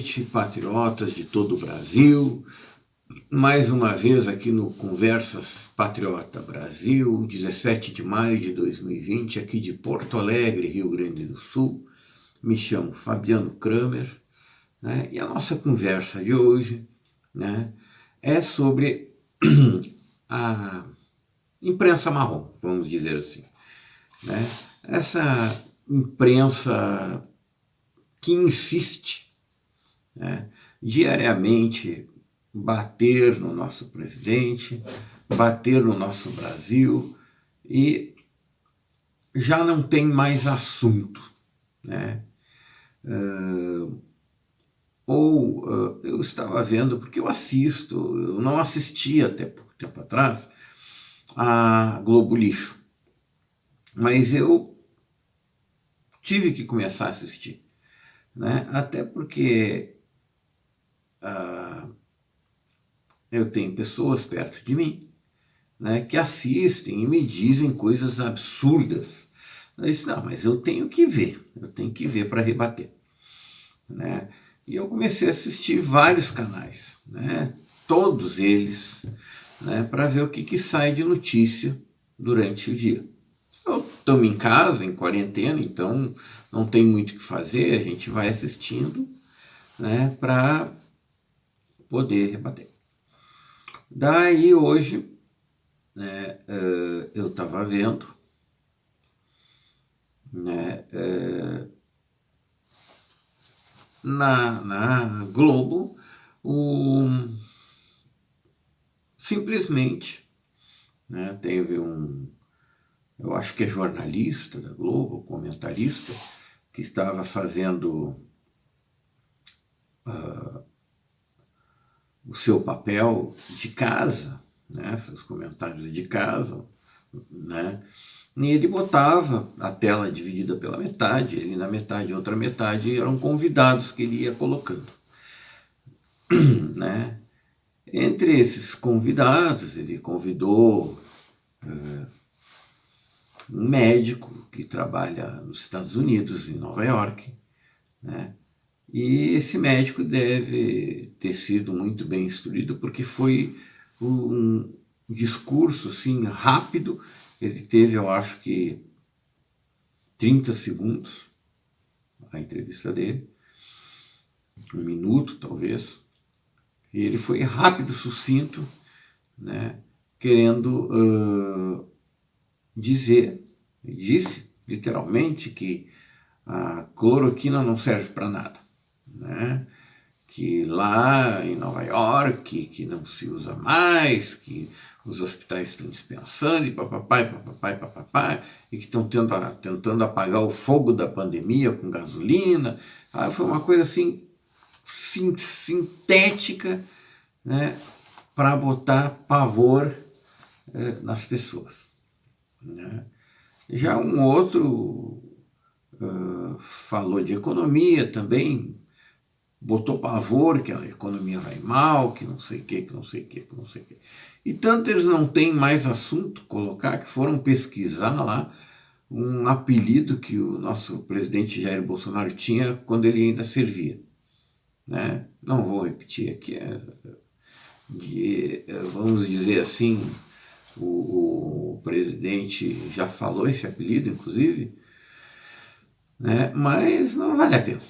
noite, patriotas de todo o Brasil. Mais uma vez aqui no Conversas Patriota Brasil, 17 de maio de 2020, aqui de Porto Alegre, Rio Grande do Sul. Me chamo Fabiano Kramer, né? E a nossa conversa de hoje, né, é sobre a imprensa marrom, vamos dizer assim, né? Essa imprensa que insiste, né, diariamente bater no nosso presidente, bater no nosso Brasil, e já não tem mais assunto, né? Eu estava vendo, porque eu não assistia até pouco tempo atrás a Globo Lixo, mas eu tive que começar a assistir, né? Até porque eu tenho pessoas perto de mim, né, que assistem e me dizem coisas absurdas. Eu disse, não, mas eu tenho que ver para rebater, né? E eu comecei a assistir vários canais, né, todos eles, né, para ver o que sai de notícia durante o dia. Estamos em casa, em quarentena, então não tem muito o que fazer, a gente vai assistindo, né, para poder rebater. Daí hoje, né, eu estava vendo, né, na Globo, simplesmente, né, teve eu acho que é jornalista da Globo, comentarista, que estava fazendo o seu papel de casa, né, seus comentários de casa, né, e ele botava a tela dividida pela metade, ele na metade, outra metade eram convidados que ele ia colocando, né. Entre esses convidados, ele convidou um médico que trabalha nos Estados Unidos, em Nova York, né? E esse médico deve ter sido muito bem instruído, porque foi um discurso assim, rápido. Ele teve, eu acho que 30 segundos a entrevista dele, 1 minuto talvez, e ele foi rápido, sucinto, né, querendo disse literalmente que a cloroquina não serve para nada, né? Que lá em Nova York, que não se usa mais, que os hospitais estão dispensando, e papai, e que estão tentando apagar o fogo da pandemia com gasolina. Foi uma coisa assim, sintética, né, para botar pavor nas pessoas, né? Já um outro falou de economia também, botou pavor que a economia vai mal, que não sei o que, que não sei o que, que não sei o que. E tanto eles não têm mais assunto colocar, que foram pesquisar lá um apelido que o nosso presidente Jair Bolsonaro tinha quando ele ainda servia, né? Não vou repetir aqui, vamos dizer assim, o presidente já falou esse apelido, inclusive, né? Mas não vale a pena,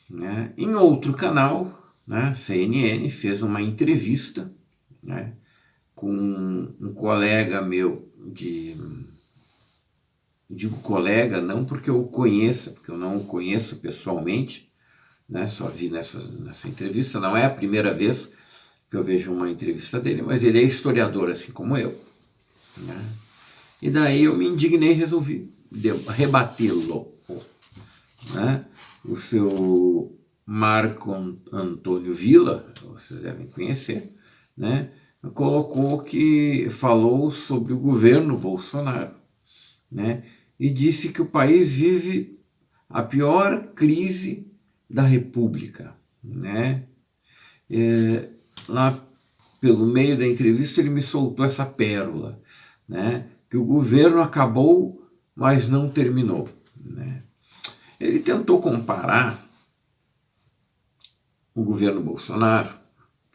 né? Em outro canal, né, CNN, fez uma entrevista, né, com um colega meu digo colega não porque eu o conheça, porque eu não o conheço pessoalmente, né, só vi nessa entrevista, não é a primeira vez que eu vejo uma entrevista dele, mas ele é historiador assim como eu, né? E daí eu me indignei e resolvi rebatê-lo, né? O seu Marco Antônio Villa, vocês devem conhecer, né, falou sobre o governo Bolsonaro, né, e disse que o país vive a pior crise da República, né? Lá pelo meio da entrevista ele me soltou essa pérola, né, que o governo acabou, mas não terminou, né? Ele tentou comparar o governo Bolsonaro,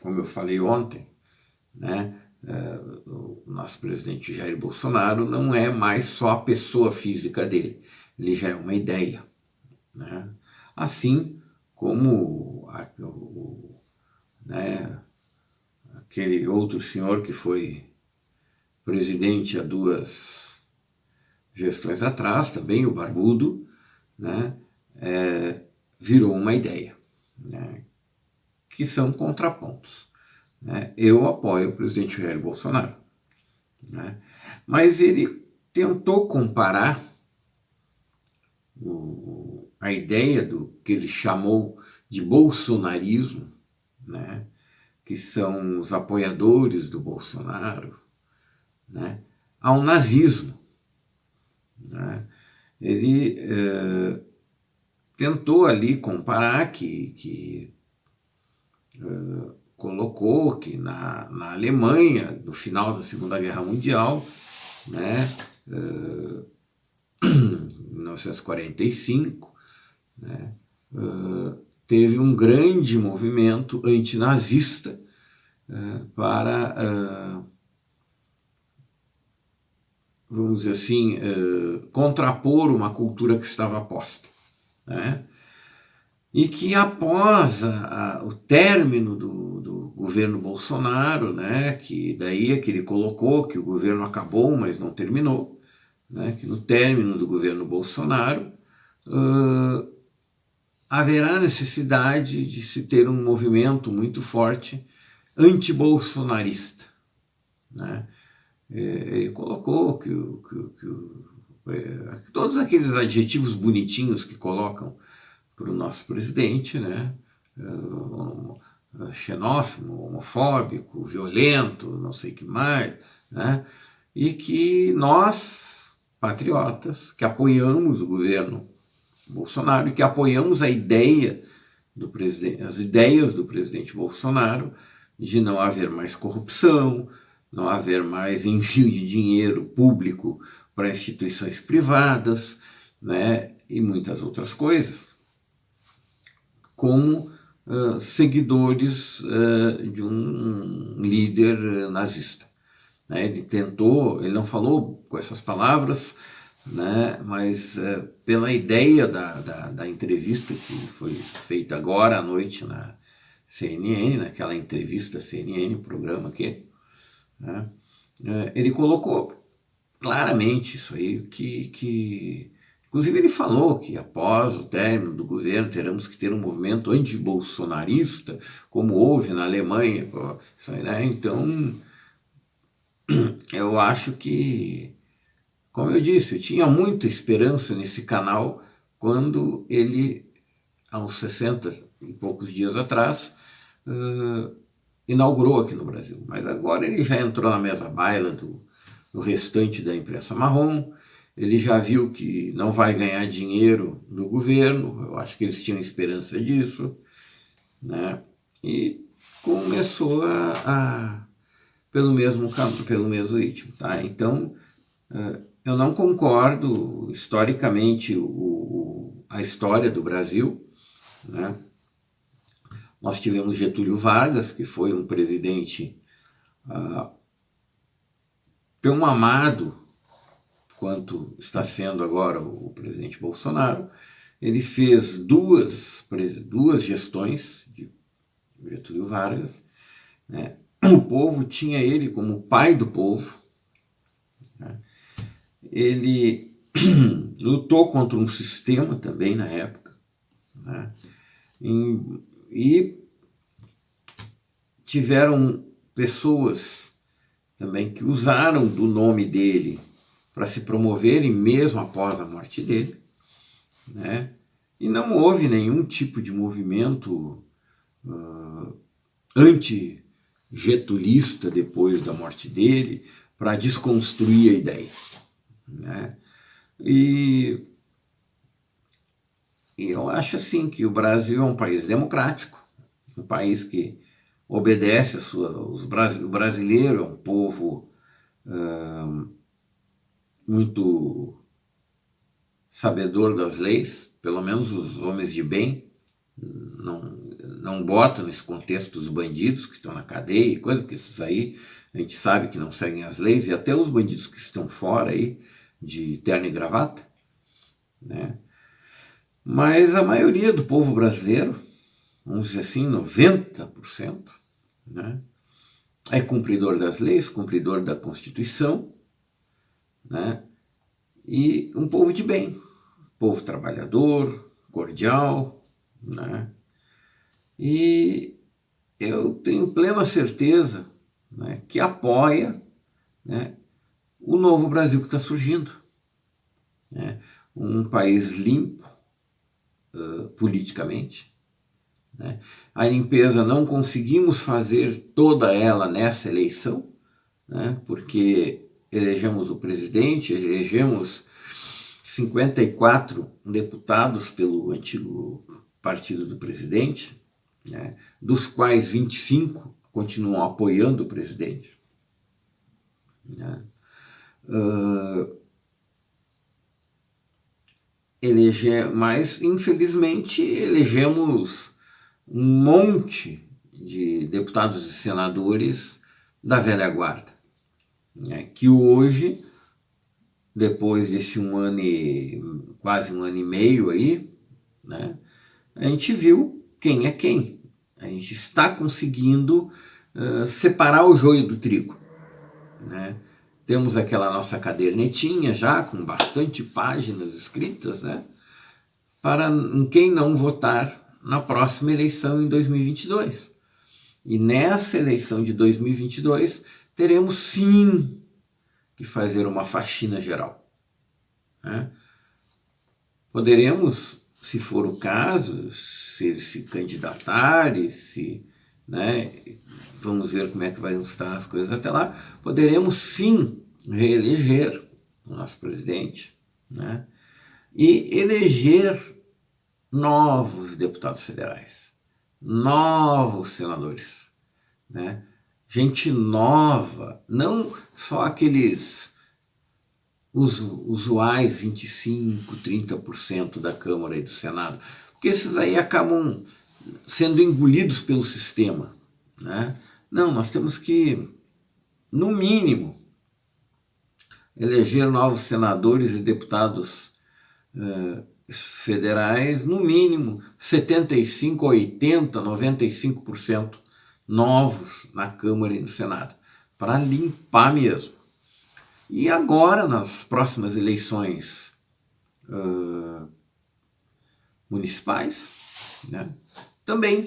como eu falei ontem, né, o nosso presidente Jair Bolsonaro não é mais só a pessoa física dele, ele já é uma ideia, né? Assim como né, aquele outro senhor que foi presidente há 2 gestões atrás, também o Barbudo, né, virou uma ideia, né, que são contrapontos, né? Eu apoio o presidente Jair Bolsonaro, né, mas ele tentou comparar a ideia do que ele chamou de bolsonarismo, né, que são os apoiadores do Bolsonaro, né, ao nazismo, né? Ele tentou ali comparar que colocou que na Alemanha, no final da Segunda Guerra Mundial, né, 1945, né, teve um grande movimento antinazista para, vamos dizer assim, contrapor uma cultura que estava posta, né? E que após o término do governo Bolsonaro, né, que daí é que ele colocou que o governo acabou, mas não terminou, né, que no término do governo Bolsonaro haverá necessidade de se ter um movimento muito forte antibolsonarista, né? Ele colocou que todos aqueles adjetivos bonitinhos que colocam para o nosso presidente, né? Xenófobo, homofóbico, violento, não sei o que mais, né? E que nós, patriotas, que apoiamos o governo Bolsonaro e que apoiamos a ideia do presidente, as ideias do presidente Bolsonaro de não haver mais corrupção, não haver mais envio de dinheiro público para instituições privadas, né, e muitas outras coisas, como seguidores de um líder nazista, né? Ele não falou com essas palavras, né, mas pela ideia da entrevista que foi feita agora à noite na CNN, naquela entrevista CNN, programa aqui, né, ele colocou claramente isso aí, que inclusive ele falou que após o término do governo teremos que ter um movimento antibolsonarista, como houve na Alemanha, isso aí, né? Então, eu acho que, como eu disse, eu tinha muita esperança nesse canal quando ele, há uns 60 e poucos dias atrás, inaugurou aqui no Brasil. Mas agora ele já entrou na mesa baila do restante da imprensa marrom, ele já viu que não vai ganhar dinheiro no governo, eu acho que eles tinham esperança disso, né? E começou pelo mesmo ritmo, tá? Então, eu não concordo historicamente a história do Brasil, né? Nós tivemos Getúlio Vargas, que foi um presidente tão amado quanto está sendo agora o presidente Bolsonaro. Ele fez duas gestões de Getúlio Vargas, né? O povo tinha ele como pai do povo, né? Ele lutou contra um sistema também na época, né? E tiveram pessoas também que usaram do nome dele para se promoverem mesmo após a morte dele, né? E não houve nenhum tipo de movimento anti-getulista depois da morte dele para desconstruir a ideia, né? E eu acho assim que o Brasil é um país democrático, um país que obedece o brasileiro é um povo muito sabedor das leis, pelo menos os homens de bem, não, não boto nesse contexto os bandidos que estão na cadeia e coisa, porque esses aí a gente sabe que não seguem as leis, e até os bandidos que estão fora aí de terno e gravata, né? Mas a maioria do povo brasileiro, vamos dizer assim, 90%, né, é cumpridor das leis, cumpridor da Constituição, né, e um povo de bem, povo trabalhador, cordial, né, e eu tenho plena certeza, né, que apoia, né, o novo Brasil que está surgindo, né, um país limpo, politicamente, né? A limpeza não conseguimos fazer toda ela nessa eleição, né? Porque elegemos o presidente, elegemos 54 deputados pelo antigo partido do presidente, né? Dos quais 25 continuam apoiando o presidente, né? Mas infelizmente elegemos um monte de deputados e senadores da velha guarda, né, que hoje, depois desse quase um ano e meio aí, né, a gente viu quem é quem. A gente está conseguindo separar o joio do trigo, né? Temos aquela nossa cadernetinha já com bastante páginas escritas, né, para quem não votar na próxima eleição em 2022. E nessa eleição de 2022 teremos sim que fazer uma faxina geral, né? Poderemos, se for o caso, se candidatar, né, vamos ver como é que vão estar as coisas até lá, poderemos sim reeleger o nosso presidente, né, e eleger novos deputados federais, novos senadores, né, gente nova, não só aqueles usuais 25, 30% da Câmara e do Senado, porque esses aí acabam sendo engolidos pelo sistema, né? Não, nós temos que, no mínimo, eleger novos senadores e deputados federais, no mínimo 75, 80, 95% novos na Câmara e no Senado, para limpar mesmo. E agora, nas próximas eleições municipais, né, também,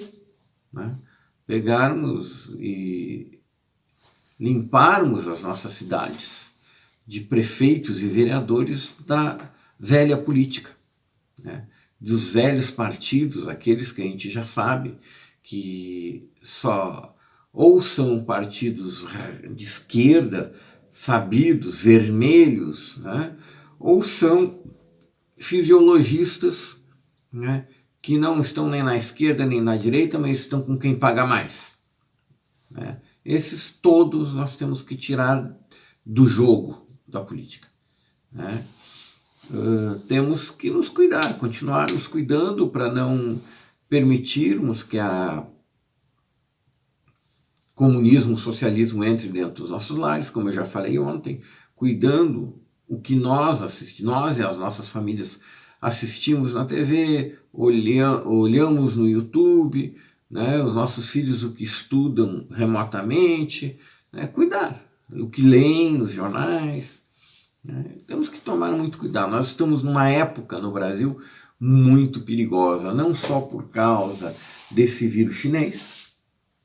né, pegarmos e limparmos as nossas cidades de prefeitos e vereadores da velha política, né, dos velhos partidos, aqueles que a gente já sabe que só ou são partidos de esquerda, sabidos, vermelhos, né, ou são fisiologistas, né, que não estão nem na esquerda nem na direita, mas estão com quem paga mais, né? Esses todos nós temos que tirar do jogo da política, né? Temos que nos cuidar, continuar nos cuidando para não permitirmos que a comunismo, socialismo entre dentro dos nossos lares, como eu já falei ontem, cuidando o que nós e as nossas famílias assistimos na TV, olhamos no YouTube, né, os nossos filhos o que estudam remotamente, né, cuidar, o que leem nos jornais, né, temos que tomar muito cuidado. Nós estamos numa época no Brasil muito perigosa, não só por causa desse vírus chinês,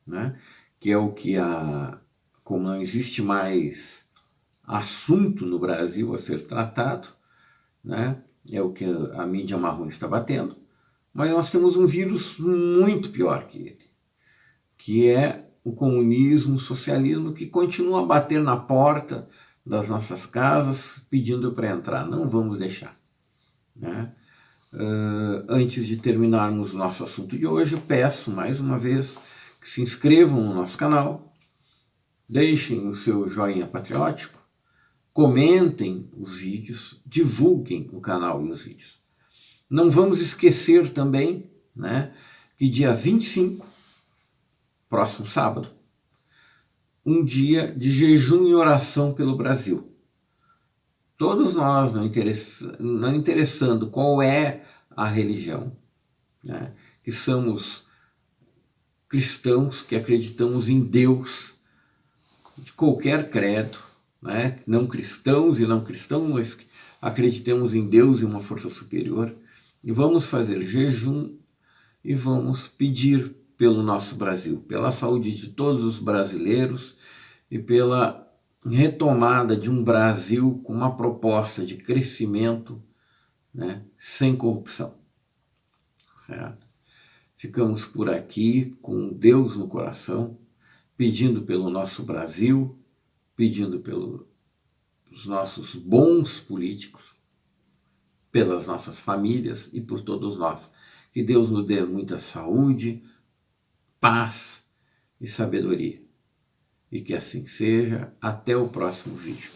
né, que é o que como não existe mais assunto no Brasil a ser tratado, né, é o que a mídia marrom está batendo, mas nós temos um vírus muito pior que ele, que é o comunismo, o socialismo, que continua a bater na porta das nossas casas pedindo para entrar. Não vamos deixar, né? Antes de terminarmos o nosso assunto de hoje, eu peço mais uma vez que se inscrevam no nosso canal, deixem o seu joinha patriótico, comentem os vídeos, divulguem o canal e os vídeos. Não vamos esquecer também, né, que dia 25, próximo sábado, um dia de jejum e oração pelo Brasil. Todos nós, não interessando qual é a religião, né, que somos cristãos, que acreditamos em Deus, de qualquer credo, né, não cristãos e não cristãos, mas que acreditemos em Deus e uma força superior, e vamos fazer jejum e vamos pedir pelo nosso Brasil, pela saúde de todos os brasileiros e pela retomada de um Brasil com uma proposta de crescimento, né, sem corrupção. Certo? Ficamos por aqui com Deus no coração, pedindo pelo nosso Brasil, pedindo pelos nossos bons políticos, pelas nossas famílias e por todos nós. Que Deus nos dê muita saúde, paz e sabedoria. E que assim seja. Até o próximo vídeo.